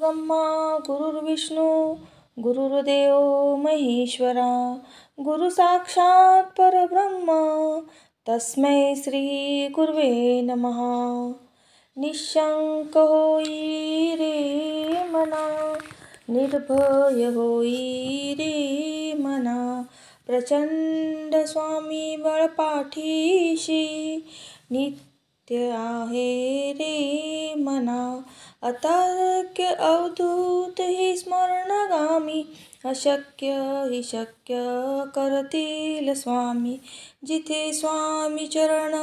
गुरुर्ब्रह्मा गुरुर्विष्णू गुरुर्देव महेश्वरा गुरु साक्षात परब्रह्म तस्मै श्री गुरुवे नमः। निशंक होई रे मना, निर्भय होई रे मना, प्रचंड स्वामी बळपाठीशी नित्य आहे रे मना। अतार्क्य अवधूत हि स्मरणगामी, अशक्य हि शक्य करतील स्वामी। जिथे स्वामी चरण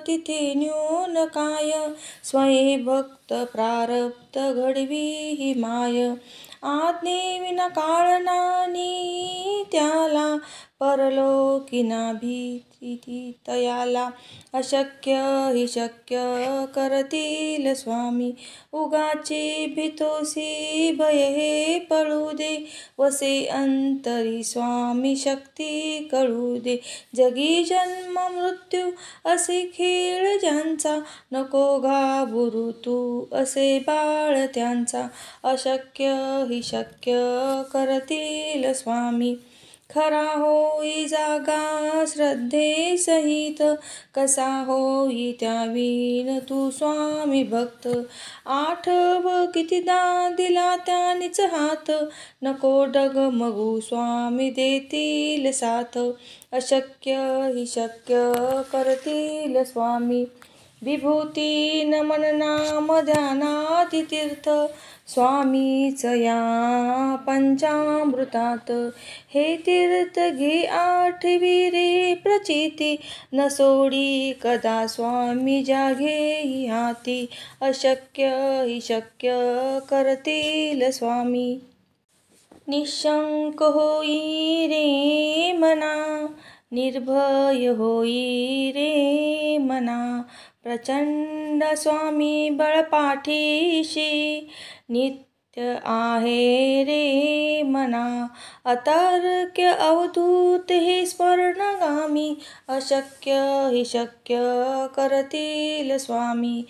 तिथे न्यून काय, स्वयं भक्त प्रारब्ध घडवी ही माय। आज्ञेविना काळ नानी त्याला, परलोकी ना भीती तयाला। अशक्य हि शक्य करतील स्वामी, उगाची भीतोसी भय हे पळू दे। वसे अंतरी स्वामी शक्ती कळू दे। जगी जन्म मृत्यू असे खेळ ज्यांचा, नको घाबरू तू असे बाळ त्यांचा। अशक्य हि शक्य करतील स्वामी, खरा होई जागा श्रद्धे सहित। कसा होई त्याविण तू स्वामी भक्त, आठव कितीदा दिला त्यानीच हात। नको डगमगू स्वामी देतील साथ, अशक्य हि शक्य करतील स्वामी। विभूती नमन नाम ध्यानाति तीर्थ, स्वामीच या पंचामृतात। हे तीर्थ घे आठवी रे प्रचिती, न सोडी कदा स्वामी जागे हाती। अशक्य हि शक्य करतील स्वामी। निशंक होई रे मना, निर्भय होई रे मना, प्रचंड स्वामी बळपाठीशी नित्य आहे रे मना। अतार्क्य अवधूत हे स्मरणगामी, अशक्य हि शक्य करतील स्वामी।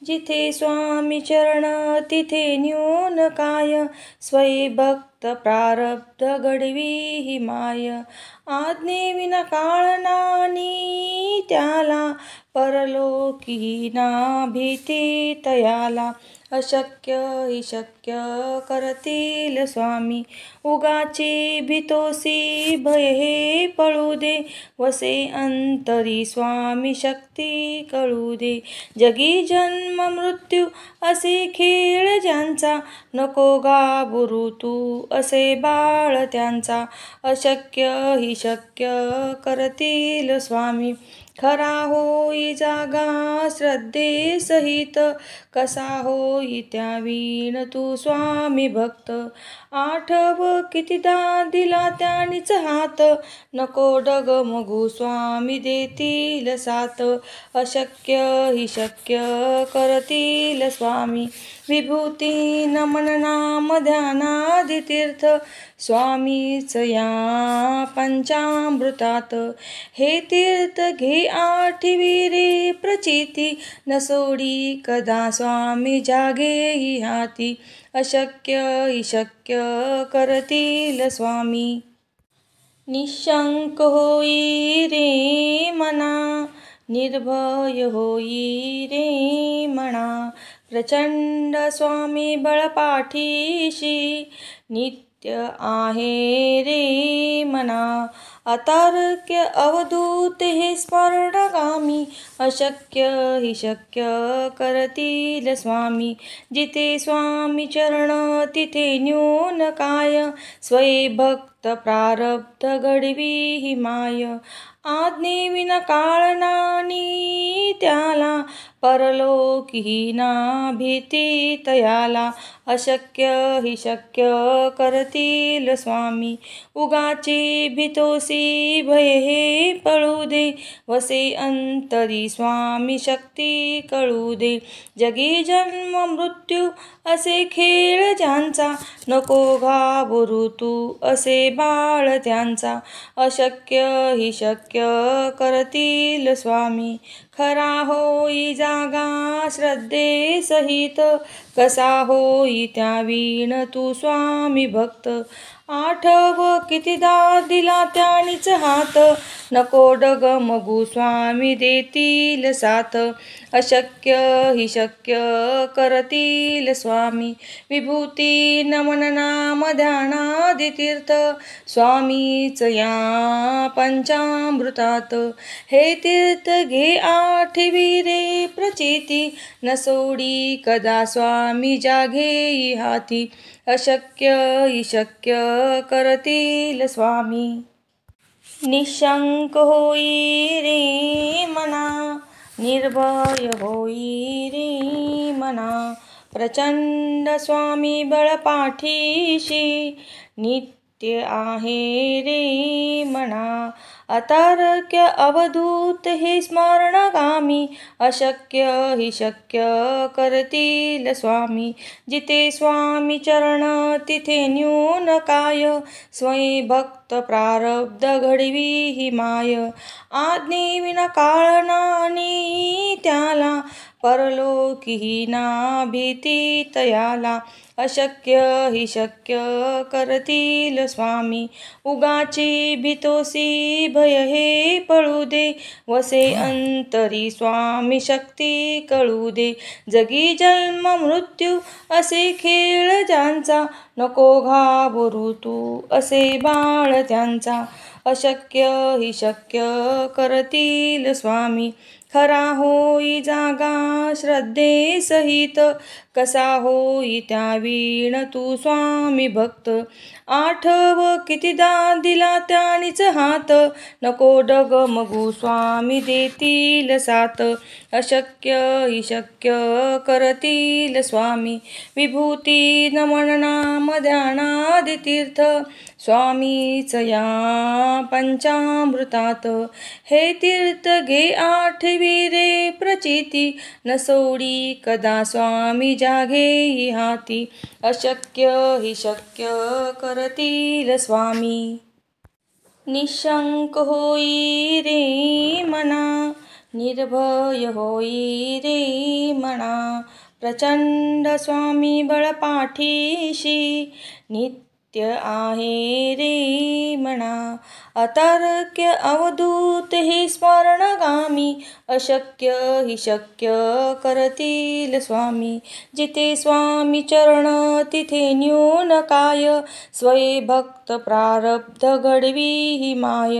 जिथे स्वामी चरण तिथे न्यून काय, स्वयं भक्त प्रारब्ध घडवी ही माय। आज्ञेविना काळ नानी त्याला, परलोकी ना भीती तयाला। अशक्य हि शक्य करतील स्वामी, उगाची भीतोसी भय हे पळू दे। वसे अंतरी स्वामी शक्ती कळू दे। जगी जन्म मृत्यू असे खेळ ज्यांचा, नको घाबरू तू असे बाळ त्यांचा। अशक्य हि शक्य करतील स्वामी, खरा होई जागा श्रद्धे सहित। कसा होई त्याविण तू स्वामी भक्त, आठव कितीदा दिला त्यानीच हात। नको डगमगू स्वामी देतील साथ, अशक्य हि शक्य करतील स्वामी। विभूती नमन नाम ध्यानादि तीर्थ, स्वामीच या पंचामृतात। हे तीर्थ घे आठवी रे प्रचिती, न सोडी कदा स्वामी जागे हाती। अशक्य हि शक्य करतील स्वामी। निशंक होई रे मना, निर्भय होई रे मना, प्रचंड स्वामी बळपाठीशी नित्य आहे रे मना। अतार्क्य अवधूत हे स्मरणगामी, अशक्य हि शक्य करतील स्वामी। जिथे स्वामी चरण तिथे न्यून काय, स्वयं भक्त प्रारब्ध घडवी ही माय। आज्ञेविना काळ नानी त्याला, परलोकी ना भीती तयाला। अशक्य हि शक्य करतील स्वामी, उगाची भीतोसी भय हे पळू दे। वसे अंतरी स्वामी शक्ती कळू दे। जगी जन्म मृत्यू असे खेळ ज्यांचा, नको घाबरू तू असे बाळ त्यांचा। अशक्य हि शक्य करतील स्वामी, खरा होई जागा श्रद्धे सहित, कसा होई त्या वीण तू स्वामी भक्त. आठव कितीदा दिला त्यानीच हात, नको डगमगू स्वामी देतील साथ. अशक्य हि शक्य करतील स्वामी, विभूती नमन नाम ध्यानादि तीर्थ. स्वामीच या पंचामृतात, हे तीर्थ घे आठवी रे प्रचिती. न सोडी कदा स्वामी जाघेई हाती, अशक्य हि शक्य करतील स्वामी. निशंक होई रे मना, निर्भय होई रे मना. प्रचंड स्वामी बळ पाठीशी, नित्य आहे रे मना. अतार्क्य अवधूत हे स्मरणगामी, अशक्य हि शक्य करतील स्वामी. जिथे स्वामी चरण तिथे न्यून काय, स्वयं भक्त प्रारब्ध घडवी ही माय. आज्ञे विना काळ नानी त्याला, परलोकीही ना भीती तयाला. अशक्य हि शक्य करतील स्वामी, उगाची भीतोसी भय हे पळू दे. वसे अंतरी स्वामी शक्ती कळू दे. जगी जन्म मृत्यू असे खेळ ज्यांचा, नको घाबरू तू असे बाळ त्यांचा. अशक्य हि शक्य करतील स्वामी, खरा होई जागा श्रद्धे सहित, कसा होई त्या वीण तू स्वामी भक्त. आठव कितीदा दिला त्यानीच हात, नको डगमगू स्वामी देतील साथ. अशक्य हि शक्य करतील स्वामी, विभूती नमन नाम ध्यानादि तीर्थ. स्वामीच या पंचामृतात, हे तीर्थ घे आठवी रे प्रचिती. न सोडी कदा स्वामी जाघेई हाती, अशक्य हि शक्य करतील स्वामी. निशंक होई रे मना, निर्भय होई रे मना. प्रचंड स्वामी बळ पाठीशी, नित्य आहे रे मना. अतार्क्य अवधूत हे स्मरणगामी, अशक्य हि शक्य करतील स्वामी. जिथे स्वामी चरण तिथे न्यून काय, स्वयं भक्त प्रारब्ध घडवी ही माय.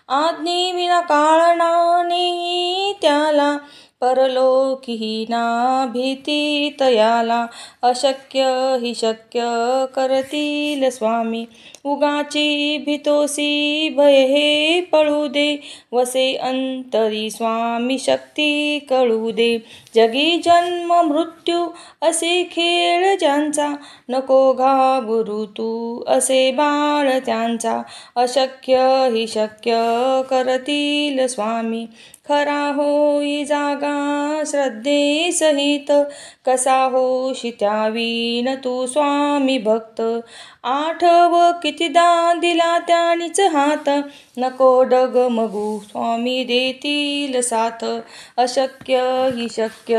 आज्ञे विना काळ नानी त्याला, परलोकीही ना भीती तयाला. अशक्य हि शक्य करतील स्वामी, उगाची भीतोसी भय हे पळू दे. वसे अंतरी स्वामी शक्ती कळू दे. जगी जन्म मृत्यू असे खेळ ज्यांचा, नको घाबरू तू असे बाळ त्यांचा. अशक्य हि शक्य करतील स्वामी, खरा होई जागा श्रद्धे सहित, कसा होशी त्या वीण तू स्वामी भक्त. आठव कितीदा दिला त्यानीच हात, नको डगमगू स्वामी देतील साथ. अशक्य हि शक्य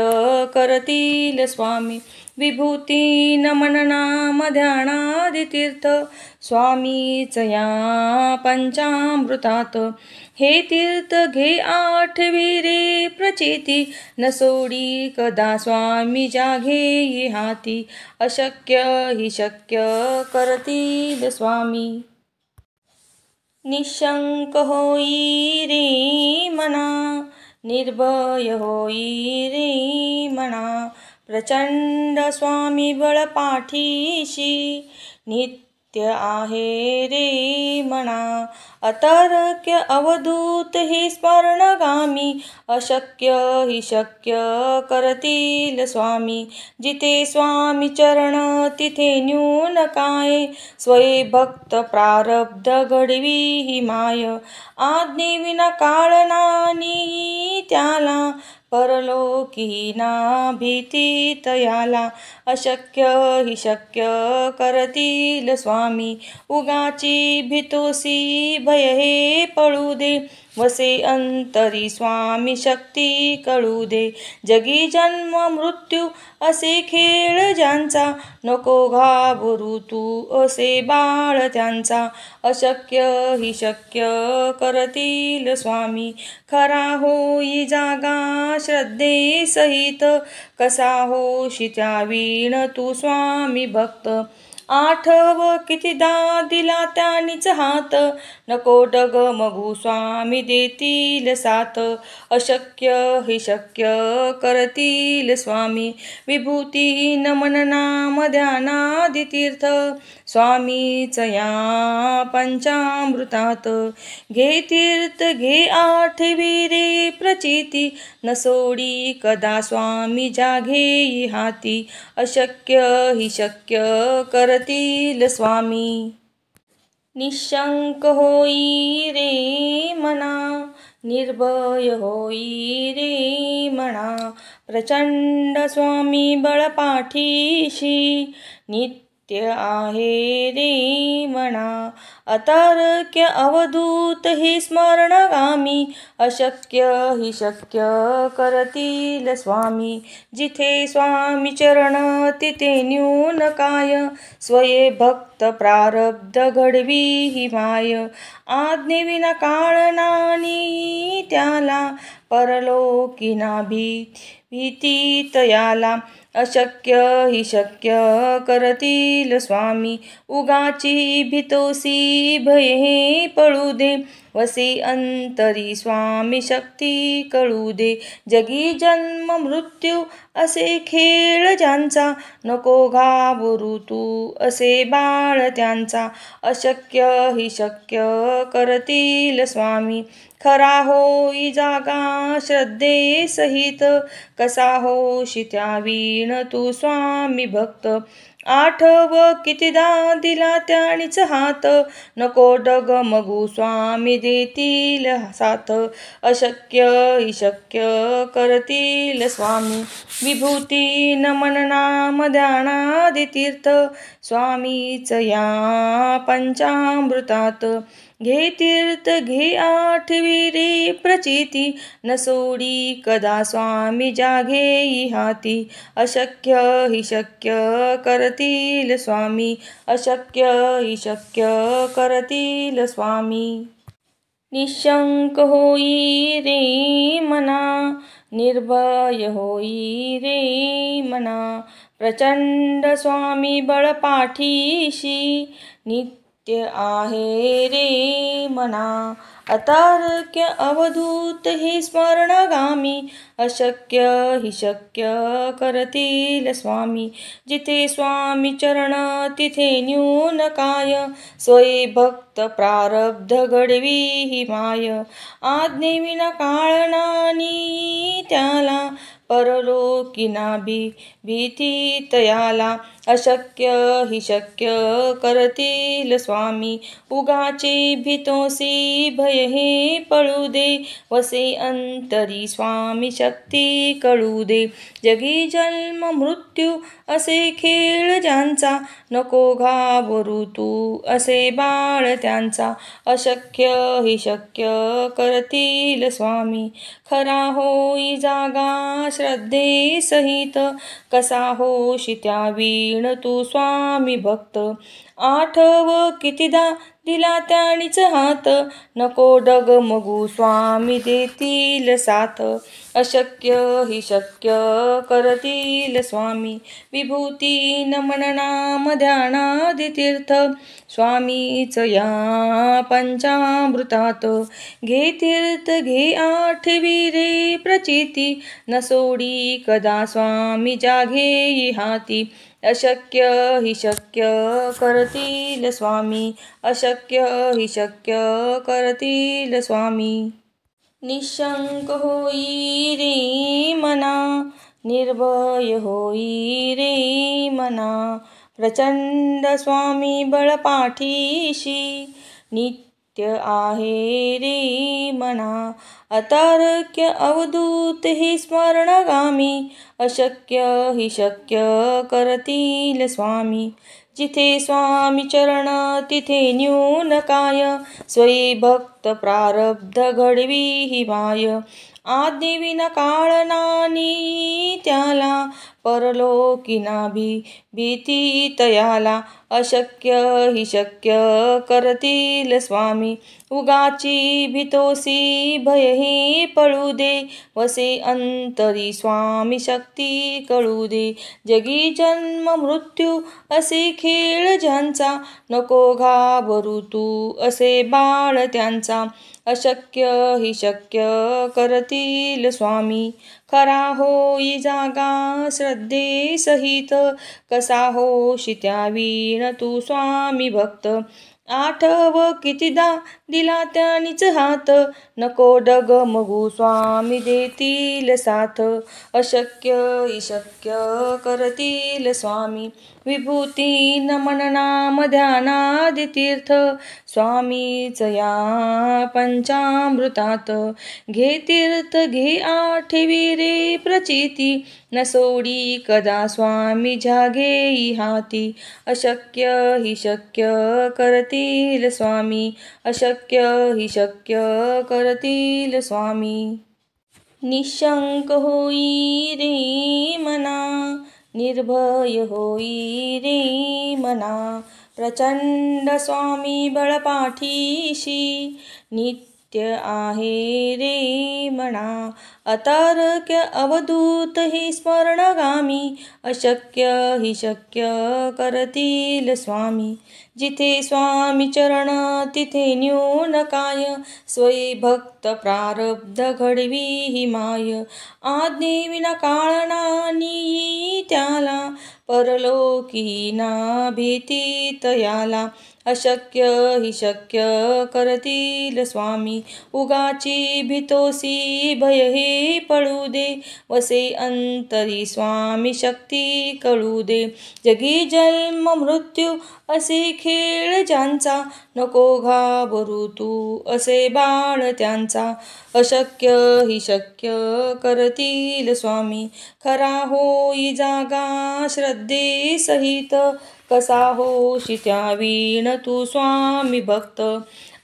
करतील स्वामी, विभूती नमन नाम ध्यानादि तीर्थ. स्वामीच या पंचामृतात, हे तीर्थ घे आठवी रे प्रचिती. न सोडी कदा स्वामी जाघेई हाती, अशक्य हि शक्य करतील स्वामी. निशंक होई रे मना, निर्भय होई रे मना. प्रचंड स्वामी बळ पाठीशी, नित्य आहे रे मना. अतार्क्य अवधूत हे स्मरणगामी, अशक्य हि शक्य करतील स्वामी. जिथे स्वामी चरण तिथे न्यून काय, स्वयं भक्त प्रारब्ध घडवी ही माय. आज्ञे विना काळ नानी त्याला, परलोकी ना भीती तयाला अशक्य हि शक्य करतील स्वामी उगाची भीतोसी भय हे पळू दे वसे अंतरी स्वामी शक्ती कळू दे जगी जन्म मृत्यू असे खेळ ज्यांचा नको घाबरू तू असे बाळ त्यांचा अशक्य हि शक्य करतील स्वामी खरा होई जागा श्रद्धे सहित कसा होशी त्या वीण तू स्वामी भक्त आठव कितीदा दिला त्यानीच हात नको डगमगू स्वामी देतील साथ अशक्य हि शक्य करतील स्वामी विभूती नमन नाम ध्यानादि तीर्थ स्वामीच या पंचामृतात घे तीर्थ घे आठवी रे प्रचिती न सोडी कदा स्वामी जाघे हाती अशक्य हि शक्य करतील स्वामी निशंक होई रे मना निर्भय होई रे मना प्रचंड स्वामी बळपाठीशी नित्य आहे रे मना अतार्क्य अवधूत हे स्मरणगामी अशक्य हि शक्य करतील स्वामी जिथे स्वामी चरण तिथे न्यून काय स्वये भक्त प्रारब्ध घडवी ही माय आज्ञेविना काळ नानी त्याला परलोकी ना भीती तयाला अशक्य हि शक्य करतील स्वामी उगाची भीतोसी भय हे पळू दे वसे अंतरी स्वामी शक्ती कळू दे जगी जन्म मृत्यू असे खेळ ज्यांचा नको घाबरू तू असे बाळ त्यांचा अशक्य हि शक्य करतील स्वामी खरा होई जागा श्रद्धे सहित कसा होशी त्या वीण तू स्वामी भक्त आठव कितीदा दिला त्यानीच हात नको डगमगू स्वामी देतील साथ अशक्य हि शक्य करतील स्वामी विभूती नमन नाम ध्यानादि तीर्थ स्वामीच या पंचामृतात घे तीर्थ घे आठवी रे प्रचिती न सोडी कदा स्वामी जाघे हाती अशक्य हि शक्य करतील स्वामी अशक्य हि शक्य करतील स्वामी निशंक होई रे मना निर्भय होई रे मना प्रचंड स्वामी बळपाठीशी नित्य आहे रे मना अतार्क्य अवधूत हे स्मरणगामी अशक्य हि शक्य करतील स्वामी जिथे स्वामी चरण तिथे न्यून काय स्वये भक्त प्रारब्ध घडवी ही माय आज्ञेविना काळ नानी त्याला परलोकी ना भीती तयाला अशक्य हि शक्य करतील स्वामी उगाची भीतोसी भय हे पळू दे वसे अंतरी स्वामी शक्ती कळू दे जगी जन्म मृत्यू असे खेळ ज्यांचा नको घाबरू तू असे बाळ त्यांचा अशक्य हि शक्य करतील स्वामी खरा होई जागा श्रद्धे सहित कसा होशी त्या वीण तू स्वामी भक्त आठव कितीदा दिला त्यानीच हात नको डगमगू स्वामी देतील साथ अशक्य हि शक्य करतील स्वामी विभूती नमन नाम ध्यानादि तीर्थ स्वामीच या पंचामृतात घे तीर्थ घे आठवी रे प्रचिती न सोडी कदा स्वामी जाघे हाती अशक्य हि शक्य करतील स्वामी अशक्य हि शक्य करतील स्वामी निशंक होई रे मना निर्भय होई रे मना प्रचंड स्वामी बळपाठीशी नित्य आहे रे मना. अतार्क्य अवधूत हे स्मरणगामी, अशक्य हि शक्य करतील स्वामी. जिथे स्वामी चरण तिथे न्यून काय, स्वयी भक्त प्रारब्ध घडवी ही माय. आज्ञेविना काळ नानी त्याला, परलोकी ना भीती तयाला. अशक्य हि शक्य करतील स्वामी. उगाची भीतोसी भयही पळू दे, वसे अंतरी स्वामी शक्ती कळू दे. जगी जन्म मृत्यू असे खेळ ज्यांचा, नको घाबरू तू असे बाळ त्यांचा. अशक्य हि शक्य करतील स्वामी. खरा होई जागा श्रद्धे सहित, कसा होशी त्यावीण तू स्वामी भक्त. आठव कितीदा दिला त्यानीच हात, नको डगमगू स्वामी देतील साथ. अशक्य हि शक्य करतील स्वामी. विभूती नमन नाम ध्यानादि तीर्थ, स्वामीच या पंचामृतात. घे तीर्थ घे आठवी रे प्रचिती, न सोडी कदा स्वामी ज्या घेई हाती. अशक्य हि शक्य करतील स्वामी. अशक्य हि शक्य करतील स्वामी. निशंक होई रे मना, निर्भय होई रे मना. प्रचंड स्वामी बळपाठीशी, नित्य आहे रे मना. अतार्क्य अवधूत हे स्मरणगामी, अशक्य हि शक्य करतील स्वामी. जिथे स्वामी चरण तिथे न्यून काय, स्वयी भक्त प्रारब्ध घडवी ही माय. आज्ञेविना काळ नानी त्याला, परलोकी ना भीती तयाला. अशक्य हि शक्य करतील स्वामी. उगाची भीतोसी भय हे पळू दे, वसे अंतरी स्वामी शक्ती कळू दे. जगी जन्म मृत्यू असे खेळ ज्यांचा, नको घाबरू तू असे बाळ त्यांचा. अशक्य हि शक्य करतील स्वामी. खरा होई जागा श्रद्धे सहित, कसा होशी त्यावीण तू स्वामी भक्त.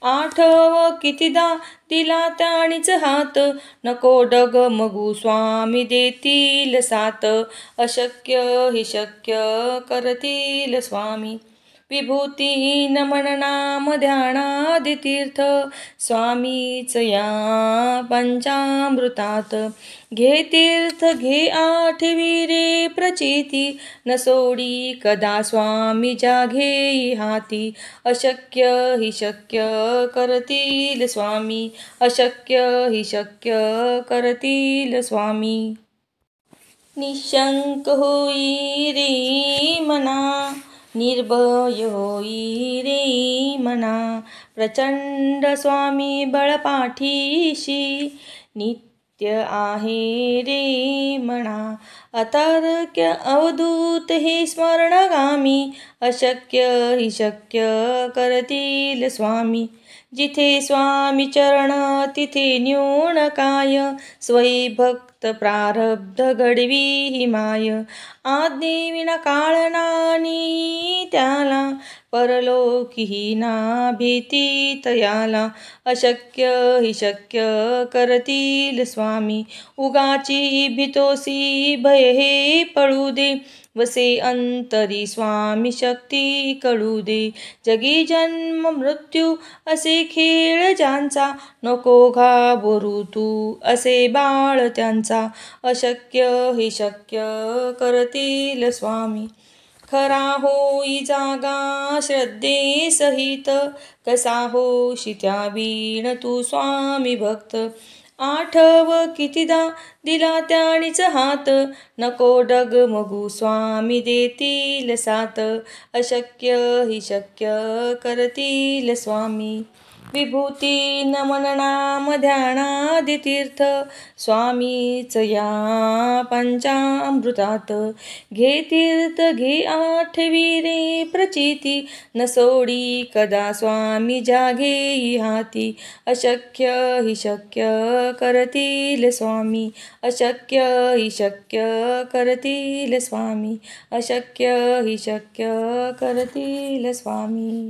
आठव कितीदा दिला त्यानीच हात, नको डगमगू स्वामी देतील साथ. अशक्य हि शक्य करतील स्वामी. विभूती नमन नाम ध्यानादि तीर्थ, स्वामीच या पंचामृतात. घे तीर्थ घे आठवी रे प्रचिती, न सोडी कदा स्वामी ज्या घेई हाती. अशक्य हि शक्य करतील स्वामी. अशक्य हि शक्य करतील स्वामी. निशंक होई रे मना, निर्भय होई रे मना. प्रचंड स्वामी बळपाठीशी, नित्य आहे रे मना. अतार्क्य अवधूत हे स्मरणगामी, अशक्य हि शक्य करतील स्वामी. जिथे स्वामी चरण तिथे न्यून काय, स्वयी भक्त प्रारब्ध घडवी ही माय. आज्ञेविना काळ नानी त्याला, परलोकी ना भीती तयाला. अशक्य हि शक्य करतील स्वामी. उगाची भीतोसी भय हे पळू दे, वसे अंतरी स्वामी शक्ती कळू दे. जगी जन्म मृत्यू असे खेळ ज्यांचा, नको घाबरू तू असे बाळ त्यांचा. अशक्य हि शक्य करतील स्वामी. खरा होई जागा श्रद्धे सहित, कसा होशी त्यावीण तू स्वामी भक्त. आठव कितीदा दिला त्यानीच हात, नको डगमगू स्वामी देतील साथ. अशक्य हि शक्य करतील स्वामी. विभूती नमन नाम ध्यानादि तीर्थ स्वामीच या पंचामृतात घे तीर्थ घे आठवी रे प्रचिती न सोडी कदा स्वामी जागे हाती अशक्य हि शक्य करतील स्वामी अशक्य हि शक्य करतील स्वामी अशक्य हि शक्य करतील स्वामी.